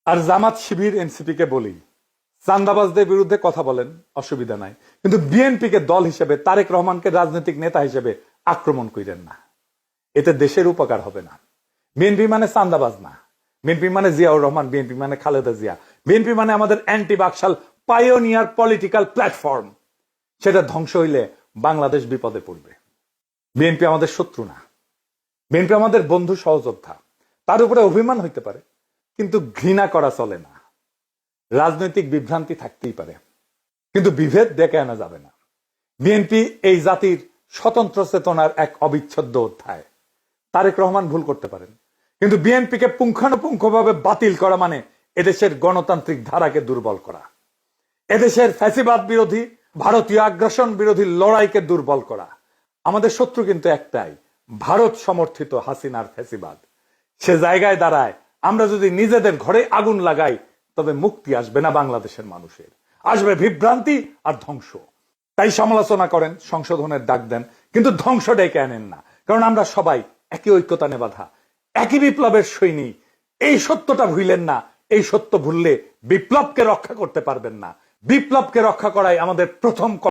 আর Jamaat Shibir NCP কে বলি, চান্দাবাজদের বিরুদ্ধে কথা বলেন, অসুবিধা নাই, কিন্তু বিএনপি কে দল হিসেবে, তারেক রহমানকে রাজনৈতিক নেতা হিসেবে আক্রমণ করেন না। এতে দেশের উপকার হবে না। বিএনপি মানে চান্দাবাজ না, বিএনপি মানে জিয়াউর রহমান, বিএনপি মানে খালেদা জিয়া, বিএনপি মানে আমাদের anti Baksal pioneer political platform. সেটা ধ্বংস হইলে বাংলাদেশ বিপদে পড়বে। বিএনপি আমাদের শত্রু না, বিএনপি আমাদের বন্ধু সহযোদ্ধা। তার উপরে অভিমান হইতে পারে, কিন্তু ঘৃণা করা চলে না। রাজনৈতিক বিভ্রান্তি থাকতেই পারে, কিন্তু বিভেদ ডেকে আনা যাবে না। বিএনপি এই জাতির স্বতন্ত্র চেতনার এক অবিচ্ছেদ্য অধ্যায়। তারেক রহমান ভুল করতে পারেন, কিন্তু বিএনপিকে পুঙ্খানুপুঙ্খভাবে বাতিল করা মানে এদেশের গণতান্ত্রিক ধারাকে দুর্বল করা, এদেশের ফ্যাসিবাদ বিরোধী, ভারতীয় আগ্রাসন বিরোধী লড়াইকে দুর্বল করা। আমাদের শত্রু কিন্তু একটাই, ভারত সমর্থিত হাসিনার ফ্যাসিবাদ। সে জায়গায় দাঁড়ায় আমরা যদি নিজেদের ঘরে আগুন লাগাই, তবে মুক্তি আসবে না বাংলাদেশের মানুষের, আসবে বিভ্রান্তি আর ধ্বংস। তাই সমালোচনা করেন, সংশোধনের ডাক দেন, কিন্তু ধ্বংস ডেকে আনেন না। কারণ আমরা সবাই একই ঐক্যতানে বাঁধা, একই বিপ্লবের সৈনিক। এই সত্যটা ভুলেন না। এই সত্য ভুললে বিপ্লবকে রক্ষা করতে পারবেন না। বিপ্লবকে রক্ষা করাই আমাদের প্রথম